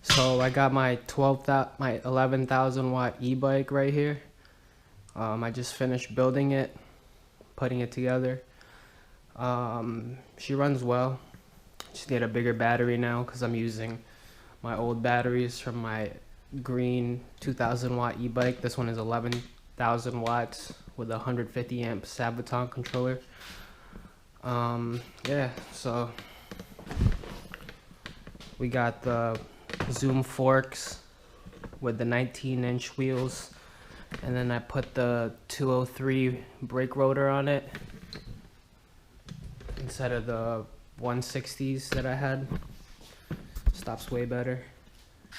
So I got my 11,000 watt e-bike right here. I just finished building it, putting it together. She runs well. Just need a bigger battery now because I'm using my old batteries from my green 2,000 watt e-bike. This one is 11,000 watts with a 150 amp Sabaton controller. Yeah, so we got the Zoom forks with the 19-inch wheels, and then I put the 203 brake rotor on it instead of the 160s that I had. Stops way better.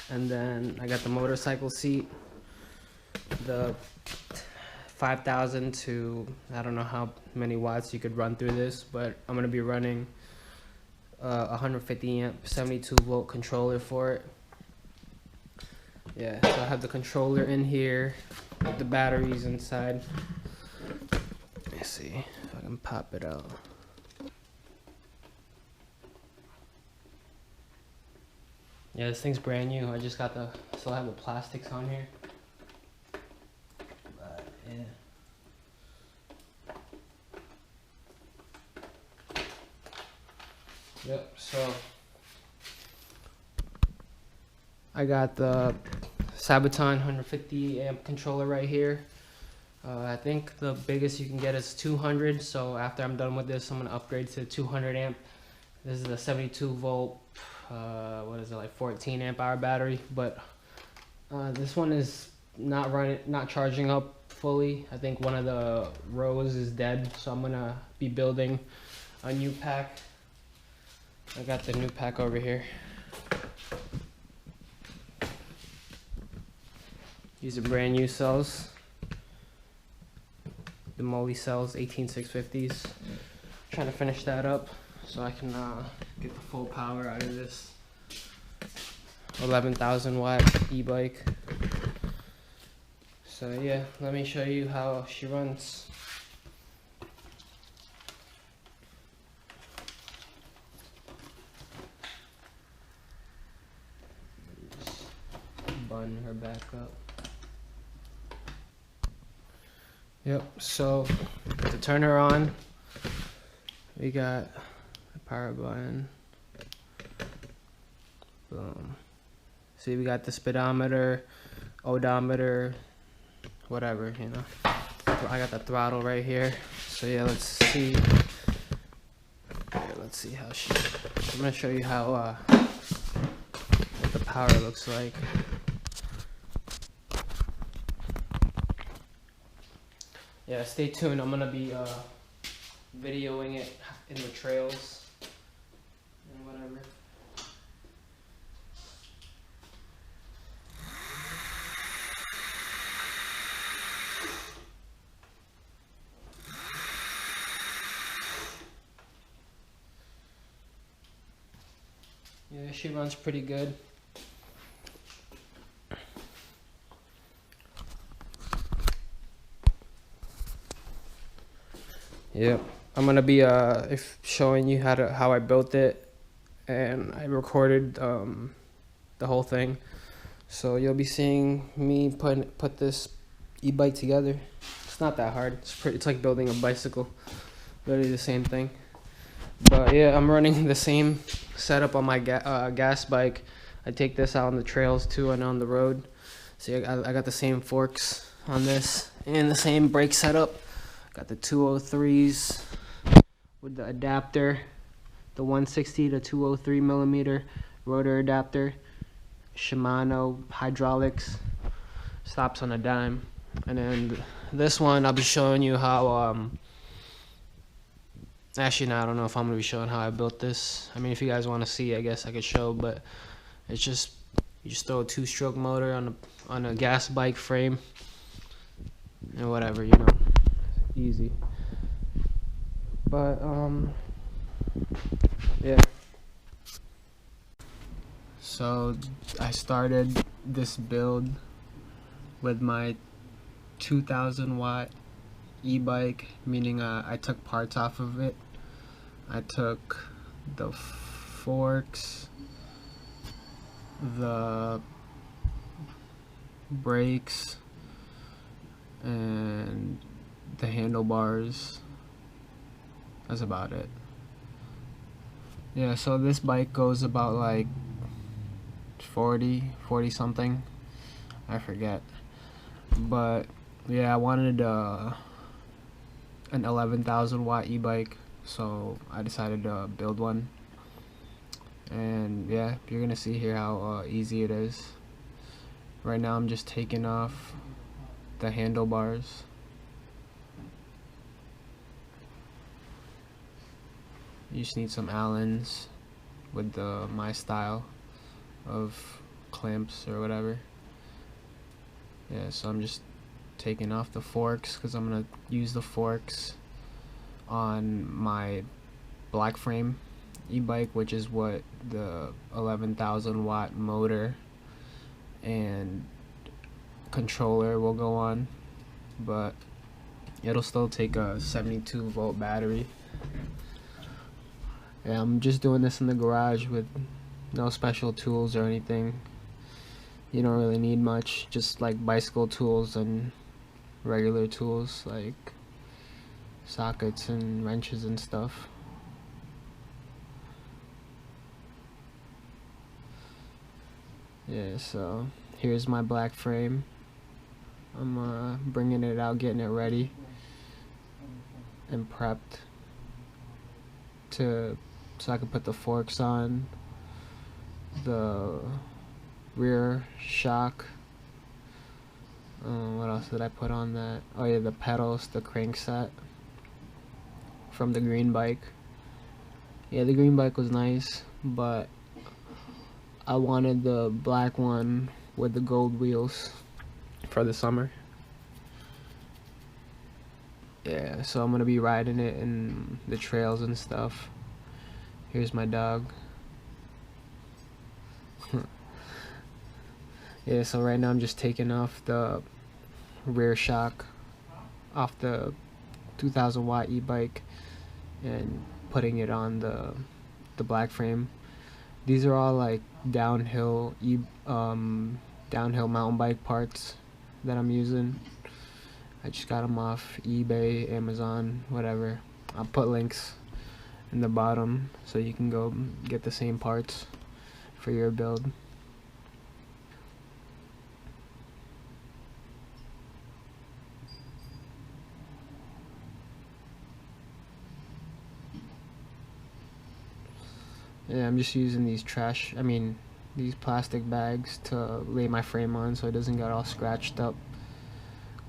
And then I got the motorcycle seat, the 5,000 to, I don't know how many watts you could run through this, but I'm gonna be running 150 amp 72 volt controller for it. Yeah, so I have the controller in here with the batteries inside. Let's see if I can pop it out. Yeah, this thing's brand new. I just got still have the plastics on here. But yeah. Yep, so I got the Sabaton 150 amp controller right here. I think the biggest you can get is 200, so after I'm done with this, I'm gonna upgrade to 200 amp. This is a 72 volt, what is it, like 14 amp hour battery, but this one is not charging up fully. I think one of the rows is dead, so I'm gonna be building a new pack. I got the new pack over here. These are brand new cells. The Moly cells, 18650s. Trying to finish that up so I can get the full power out of this 11,000 watt e-bike. So yeah, let me show you how she runs. Just bun her back up. Yep, so to turn her on, we got the power button. Boom. See, we got the speedometer, odometer, whatever, you know. I got the throttle right here. So yeah, let's see. Let's see how I'm gonna show you how what the power looks like. Yeah, stay tuned. I'm gonna be videoing it in the trails and whatever. Yeah, she runs pretty good. Yep, I'm gonna be showing you how I built it, and I recorded the whole thing. So you'll be seeing me put this e-bike together. It's not that hard. It's like building a bicycle, literally the same thing. But yeah, I'm running the same setup on my gas bike. I take this out on the trails too and on the road. See, I got the same forks on this and the same brake setup. Got the 203s with the adapter, the 160 to 203 millimeter rotor adapter, Shimano hydraulics, stops on a dime. And then this one I'll be showing you how actually no, I don't know if I'm gonna be showing how I built this. I mean, if you guys want to see, I guess I could show, but it's just you just throw a 2-stroke motor on a gas bike frame and whatever, you know. Easy. But yeah, so I started this build with my 2,000 watt e-bike, meaning I took parts off of it. I took the forks, the brakes and the handlebars. That's about it. Yeah, so this bike goes about like 40 something, I forget. But yeah, I wanted an 11,000 watt e-bike, so I decided to build one. And yeah, you're gonna see here how easy it is. Right now I'm just taking off the handlebars. You just need some Allens with my style of clamps or whatever. Yeah, so I'm just taking off the forks because I'm gonna use the forks on my black frame e-bike, which is what the 11,000 watt motor and controller will go on, but it'll still take a 72 volt battery. Yeah, I'm just doing this in the garage with no special tools or anything. You don't really need much, just like bicycle tools and regular tools like sockets and wrenches and stuff. Yeah, so here's my black frame. I'm bringing it out, getting it ready and prepped so I can put the forks on, the rear shock. What else did I put on that? Oh yeah, the pedals, the crankset from the green bike. Yeah, the green bike was nice, but I wanted the black one with the gold wheels for the summer. Yeah, so I'm gonna be riding it in the trails and stuff. Here's my dog. Yeah, so right now I'm just taking off the rear shock off the 2,000 watt e-bike and putting it on the black frame. These are all like downhill mountain bike parts that I'm using. I just got them off eBay, Amazon, whatever. I'll put links in the bottom so you can go get the same parts for your build. Yeah, I'm just using these these plastic bags to lay my frame on so it doesn't get all scratched up.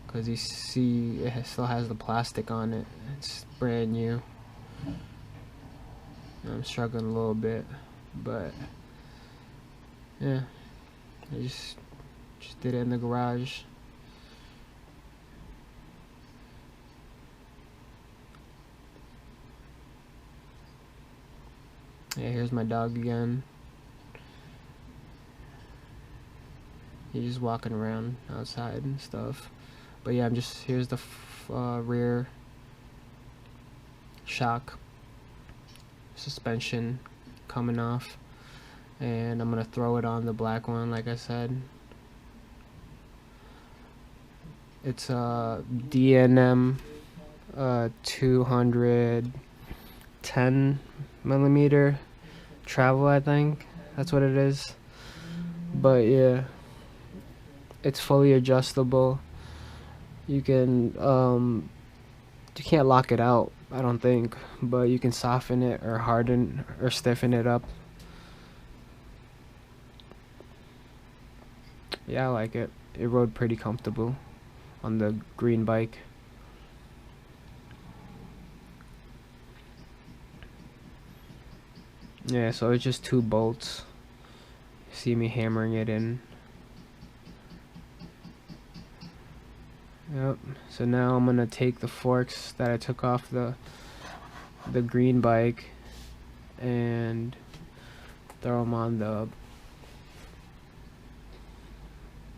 Because you see, it still has the plastic on it. It's brand new. I'm struggling a little bit, but yeah, I just did it in the garage. Yeah, here's my dog again. He's just walking around outside and stuff. But yeah, here's the rear shock suspension coming off, and I'm gonna throw it on the black one like I said. It's a DNM 210 millimeter travel, I think that's what it is. But yeah, it's fully adjustable. You can you can't lock it out, I don't think, but you can soften it or harden or stiffen it up. Yeah, I like it. It rode pretty comfortable on the green bike. Yeah, so it's just 2 bolts. See me hammering it in. Yep. So now I'm gonna take the forks that I took off the green bike and throw them on the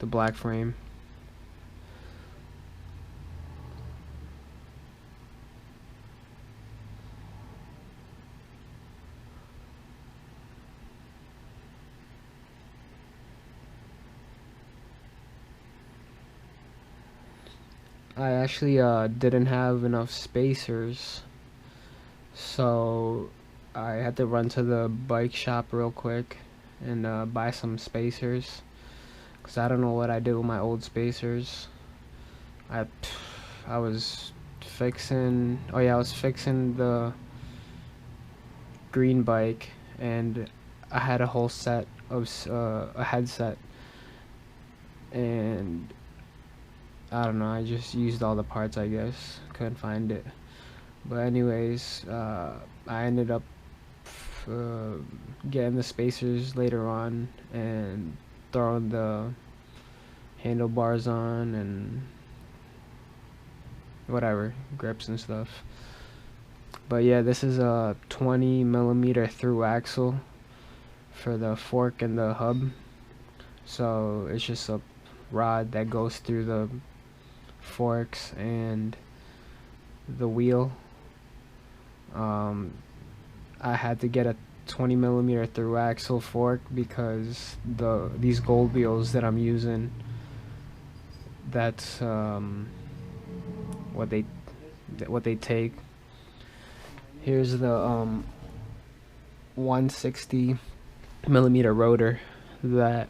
black frame. I actually didn't have enough spacers, so I had to run to the bike shop real quick and buy some spacers, because I don't know what I did with my old spacers. I I was fixing, oh yeah, I was fixing the green bike, and I had a whole set of a headset, and I don't know, I just used all the parts, I guess. Couldn't find it. But anyways, I ended up uh, getting the spacers later on and throwing the handlebars on and whatever, grips and stuff. But yeah, this is a 20mm through axle for the fork and the hub. So it's just a rod that goes through the forks and the wheel. I had to get a 20mm through axle fork because these gold wheels that I'm using, that's what they take. Here's the 160mm rotor that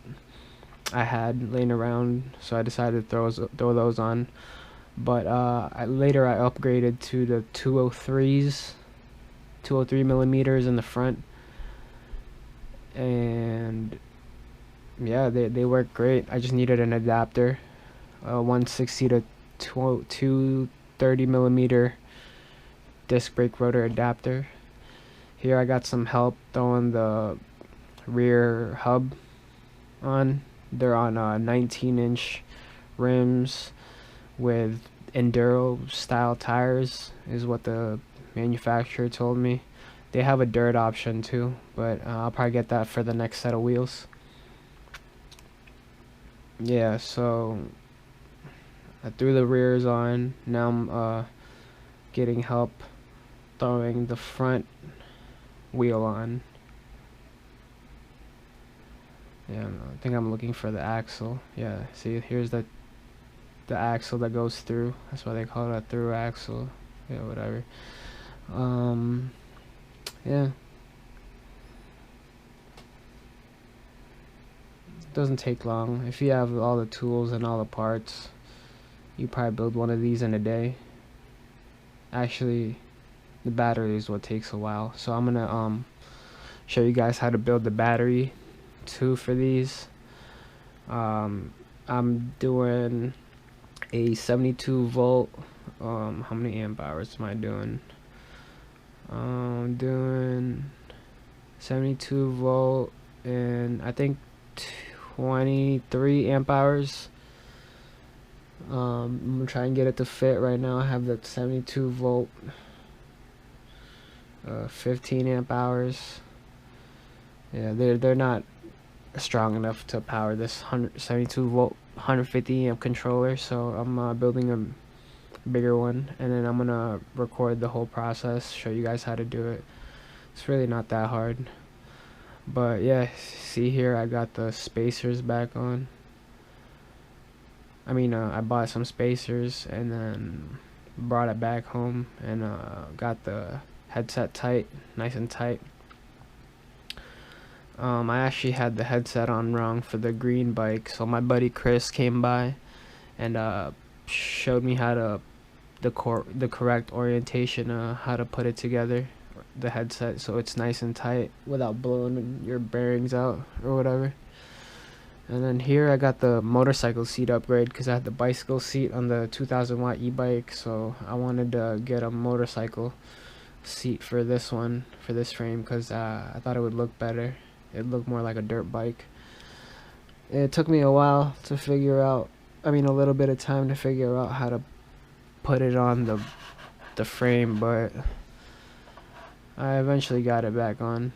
I had laying around, so I decided to throw those on. But later I upgraded to the 203 millimeters in the front, and yeah, they work great. I just needed an adapter, 160 to 230mm disc brake rotor adapter. Here I got some help throwing the rear hub on. They're on 19-inch rims with enduro style tires, is what the manufacturer told me. They have a dirt option too, but I'll probably get that for the next set of wheels. Yeah, so I threw the rears on. Now I'm getting help throwing the front wheel on. Yeah, I think I'm looking for the axle. Yeah, see, here's the axle that goes through. That's why they call it a through axle. Yeah, whatever. Yeah. It doesn't take long. If you have all the tools and all the parts, you probably build one of these in a day. Actually, the battery is what takes a while. So I'm gonna show you guys how to build the battery too for these. I'm doing a 72 volt. How many amp hours am I doing? I'm doing 72 volt and I think 23 amp hours. I'm gonna try and get it to fit. Right now I have the 72 volt, 15 amp hours. Yeah, they're not strong enough to power this 172 volt 150 amp controller, so I'm building a bigger one, and then I'm gonna record the whole process, show you guys how to do it. It's really not that hard. But yeah, see here, I got the spacers back on. I mean, I bought some spacers and then brought it back home and got the headset tight, nice and tight. I actually had the headset on wrong for the green bike, so my buddy Chris came by and showed me how to the correct orientation, how to put it together, the headset, so it's nice and tight without blowing your bearings out or whatever. And then here I got the motorcycle seat upgrade because I had the bicycle seat on the 2000 watt e-bike, so I wanted to get a motorcycle seat for this one, for this frame, because I thought it would look better. It looked more like a dirt bike. It took me a while to figure out, a little bit of time to figure out how to put it on the frame, but I eventually got it back on.